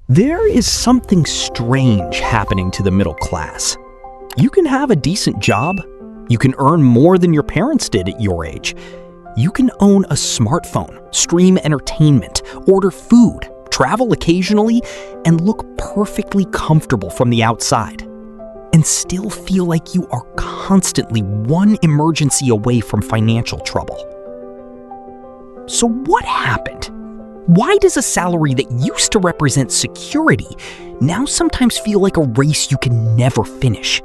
There is something strange happening to the middle class. You can have a decent job. You can earn more than your parents did at your age. You can own a smartphone, stream entertainment, order food, travel occasionally, and look perfectly comfortable from the outside, and still feel like you are constantly one emergency away from financial trouble. So what happened? Why does a salary that used to represent security now sometimes feel like a race you can never finish?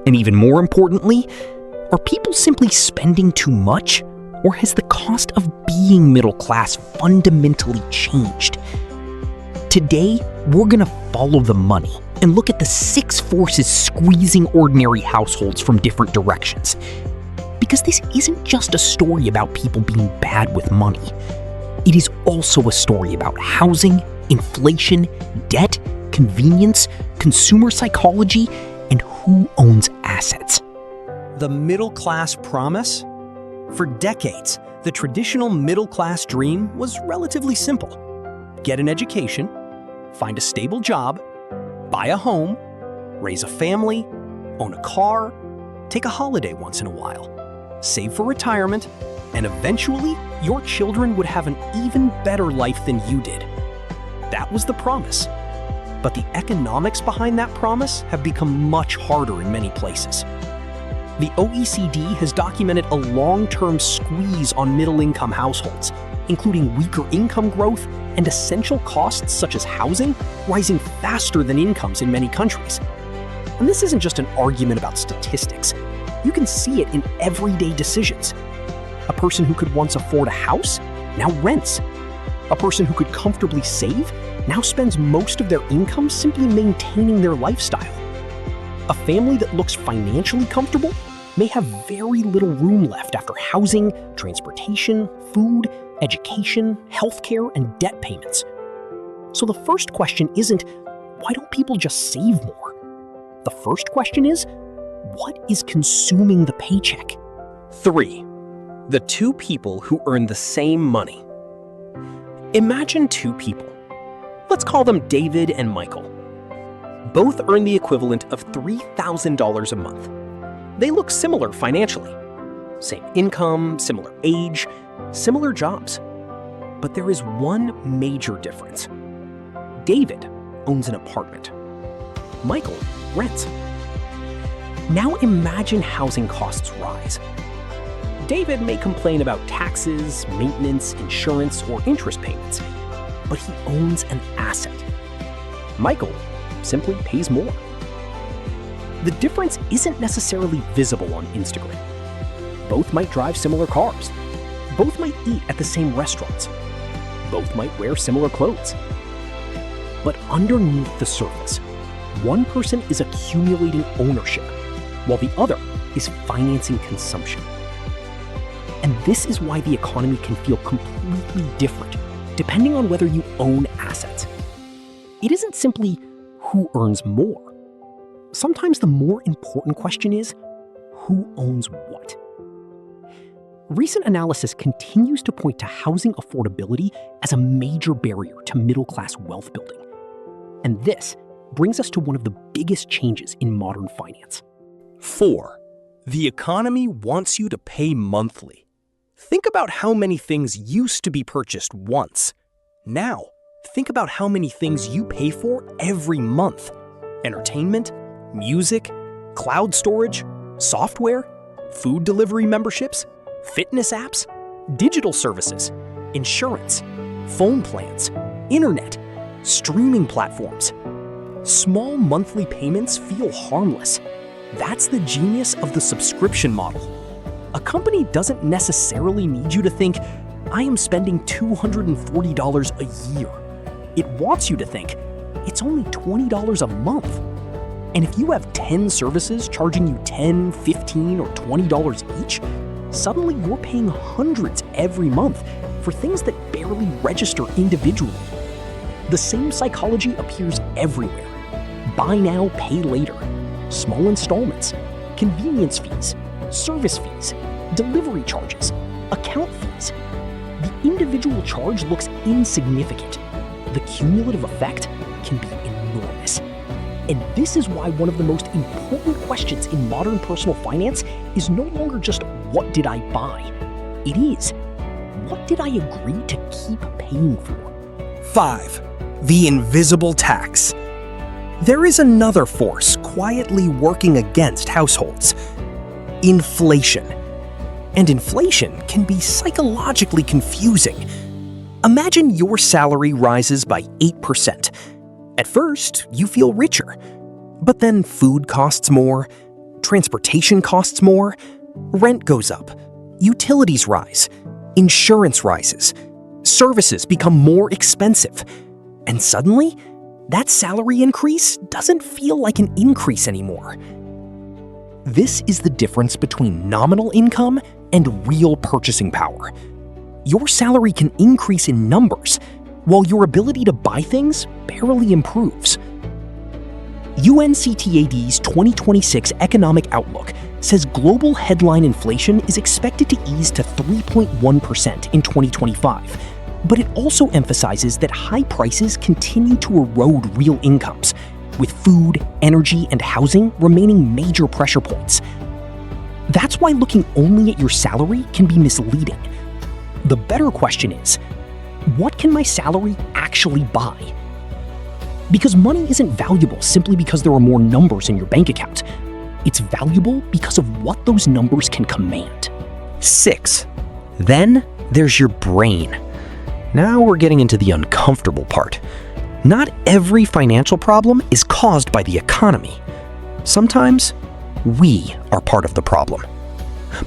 And even more importantly, are people simply spending too much, or has the cost of being middle class fundamentally changed? Today, we're gonna follow the money and look at the 6 forces squeezing ordinary households from different directions. Because this isn't just a story about people being bad with money. It is also a story about housing, inflation, debt, convenience, consumer psychology, and who owns assets. The middle class promise? For decades, the traditional middle class dream was relatively simple. Get an education, find a stable job, buy a home, raise a family, own a car, take a holiday once in a while, save for retirement, and eventually your children would have an even better life than you did. That was the promise. But the economics behind that promise have become much harder in many places. The OECD has documented a long-term squeeze on middle-income households, including weaker income growth and essential costs such as housing rising faster than incomes in many countries. And this isn't just an argument about statistics. You can see it in everyday decisions. A person who could once afford a house now rents. A person who could comfortably save now spends most of their income simply maintaining their lifestyle. A family that looks financially comfortable may have very little room left after housing, transportation, food, education, healthcare, and debt payments. So the first question isn't, why don't people just save more? The first question is, what is consuming the paycheck? 3. The 2 people who earn the same money. Imagine 2 people. Let's call them David and Michael. Both earn the equivalent of $3,000 a month. They look similar financially. Same income, similar age, similar jobs. But there is one major difference. David owns an apartment. Michael rents. Now imagine housing costs rise. David may complain about taxes, maintenance, insurance, or interest payments, but he owns an asset. Michael simply pays more. The difference isn't necessarily visible on Instagram. Both might drive similar cars. Both might eat at the same restaurants. Both might wear similar clothes. But underneath the surface, one person is accumulating ownership, while the other is financing consumption. And this is why the economy can feel completely different, depending on whether you own assets. It isn't simply who earns more. Sometimes the more important question is, who owns what? Recent analysis continues to point to housing affordability as a major barrier to middle-class wealth building. And this brings us to one of the biggest changes in modern finance. 4. The economy wants you to pay monthly. Think about how many things used to be purchased once. Now, think about how many things you pay for every month. Entertainment, music, cloud storage, software, food delivery memberships, fitness apps, digital services, insurance, phone plans, internet, streaming platforms. Small monthly payments feel harmless. That's the genius of the subscription model. A company doesn't necessarily need you to think, I am spending $240 a year. It wants you to think, it's only $20 a month. And if you have 10 services charging you $10, $15, or $20 each, suddenly you're paying hundreds every month for things that barely register individually. The same psychology appears everywhere. Buy now, pay later. Small installments, convenience fees, service fees, delivery charges, account fees. The individual charge looks insignificant. the cumulative effect can be enormous. And this is why one of the most important questions in modern personal finance is no longer just what did I buy? It is, what did I agree to keep paying for? 5. The invisible tax. There is another force quietly working against households: inflation. And inflation can be psychologically confusing. Imagine your salary rises by 8%. At first, you feel richer. But then food costs more, transportation costs more, rent goes up, utilities rise, insurance rises, services become more expensive. And suddenly, that salary increase doesn't feel like an increase anymore. This is the difference between nominal income and real purchasing power. Your salary can increase in numbers, while your ability to buy things barely improves. UNCTAD's 2026 Economic Outlook says global headline inflation is expected to ease to 3.1% in 2025, but it also emphasizes that high prices continue to erode real incomes, with food, energy, and housing remaining major pressure points. That's why looking only at your salary can be misleading. The better question is, what can my salary actually buy? Because money isn't valuable simply because there are more numbers in your bank account. It's valuable because of what those numbers can command. 6. Then there's your brain. Now we're getting into the uncomfortable part. Not every financial problem is caused by the economy. Sometimes we are part of the problem.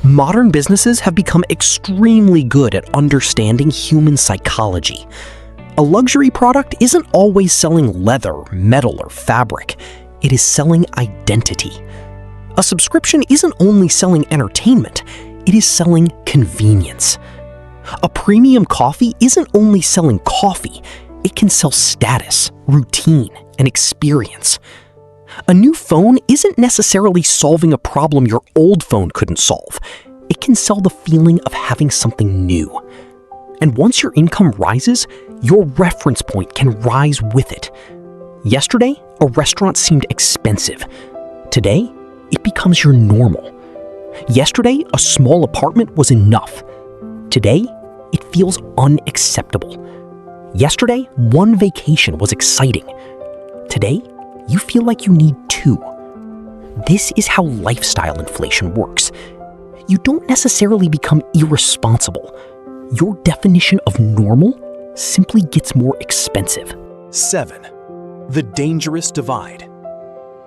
Modern businesses have become extremely good at understanding human psychology. A luxury product isn't always selling leather, metal, or fabric. It is selling identity. A subscription isn't only selling entertainment, it is selling convenience. A premium coffee isn't only selling coffee, it can sell status, routine, and experience. A new phone isn't necessarily solving a problem your old phone couldn't solve. It can sell the feeling of having something new. And once your income rises, your reference point can rise with it. Yesterday, a restaurant seemed expensive. Today, it becomes your normal. Yesterday, a small apartment was enough. Today, it feels unacceptable. Yesterday, one vacation was exciting. Today, you feel like you need 2. This is how lifestyle inflation works. You don't necessarily become irresponsible. Your definition of normal simply gets more expensive. 7. The dangerous divide.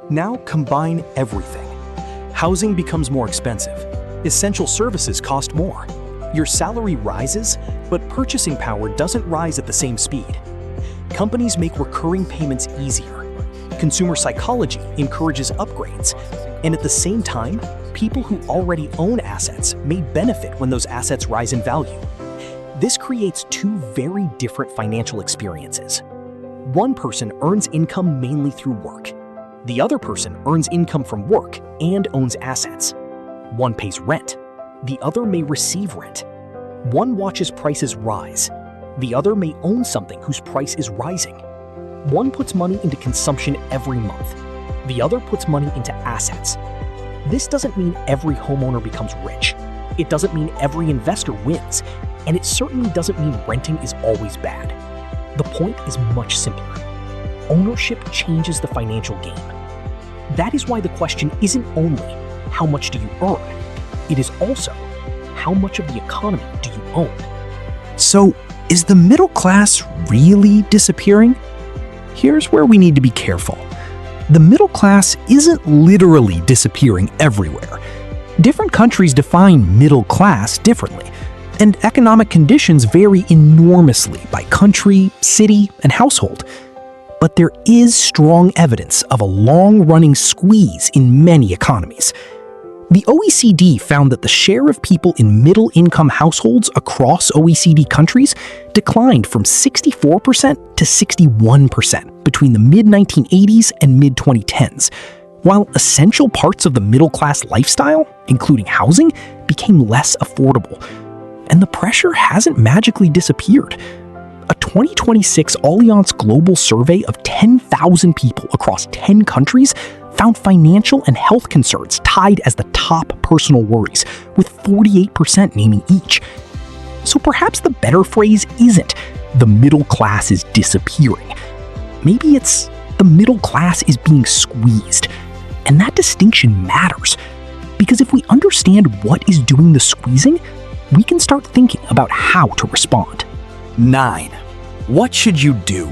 Now combine everything. Housing becomes more expensive. Essential services cost more. Your salary rises, but purchasing power doesn't rise at the same speed. Companies make recurring payments easier. Consumer psychology encourages upgrades, and at the same time, people who already own assets may benefit when those assets rise in value. This creates 2 very different financial experiences. One person earns income mainly through work. The other person earns income from work and owns assets. One pays rent. The other may receive rent. One watches prices rise. The other may own something whose price is rising. One puts money into consumption every month. The other puts money into assets. This doesn't mean every homeowner becomes rich. It doesn't mean every investor wins. And it certainly doesn't mean renting is always bad. The point is much simpler. Ownership changes the financial game. That is why the question isn't only, how much do you earn? It is also, how much of the economy do you own? So, is the middle class really disappearing? Here's where we need to be careful. The middle class isn't literally disappearing everywhere. Different countries define middle class differently, and economic conditions vary enormously by country, city, and household. But there is strong evidence of a long-running squeeze in many economies. The OECD found that the share of people in middle-income households across OECD countries declined from 64% to 61% between the mid-1980s and mid-2010s, while essential parts of the middle-class lifestyle, including housing, became less affordable. And the pressure hasn't magically disappeared. A 2026 Allianz Global Survey of 10,000 people across 10 countries found financial and health concerns tied as the top personal worries, with 48% naming each. So perhaps the better phrase isn't "the middle class is disappearing." Maybe it's "the middle class is being squeezed." And that distinction matters, because if we understand what is doing the squeezing, we can start thinking about how to respond. 9. What should you do?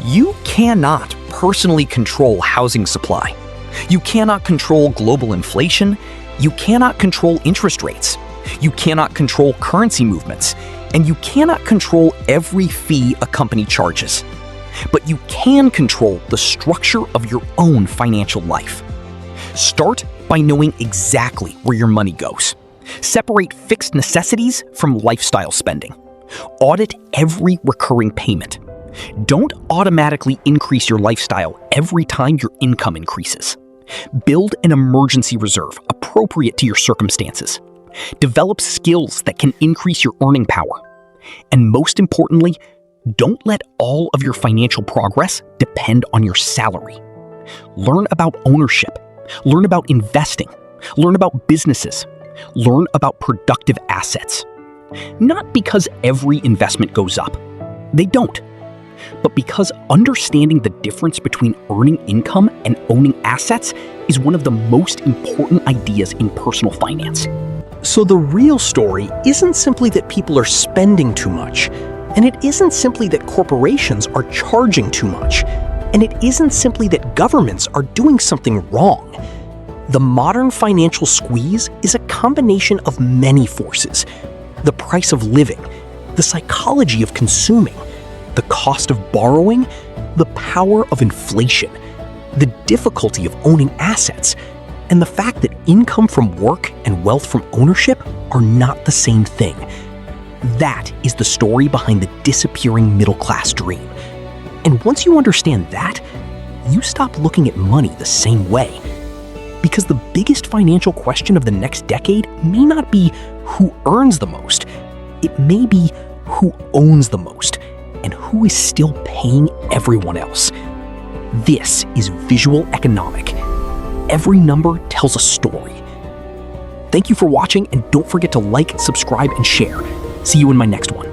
You cannot personally control housing supply. You cannot control global inflation. You cannot control interest rates. You cannot control currency movements. And you cannot control every fee a company charges. But you can control the structure of your own financial life. Start by knowing exactly where your money goes. Separate fixed necessities from lifestyle spending. Audit every recurring payment. Don't automatically increase your lifestyle every time your income increases. Build an emergency reserve appropriate to your circumstances. Develop skills that can increase your earning power. And most importantly, don't let all of your financial progress depend on your salary. Learn about ownership. Learn about investing. Learn about businesses. Learn about productive assets. Not because every investment goes up. They don't. But because understanding the difference between earning income and owning assets is one of the most important ideas in personal finance. So the real story isn't simply that people are spending too much, and it isn't simply that corporations are charging too much, and it isn't simply that governments are doing something wrong. The modern financial squeeze is a combination of many forces: the price of living, the psychology of consuming, the cost of borrowing, the power of inflation, the difficulty of owning assets, and the fact that income from work and wealth from ownership are not the same thing. That is the story behind the disappearing middle-class dream. And once you understand that, you stop looking at money the same way. Because the biggest financial question of the next decade may not be who earns the most. It may be who owns the most and who is still paying everyone else. This is visual economic. Every number tells a story. Thank you for watching, and don't forget to like, subscribe, and share. See you in my next one.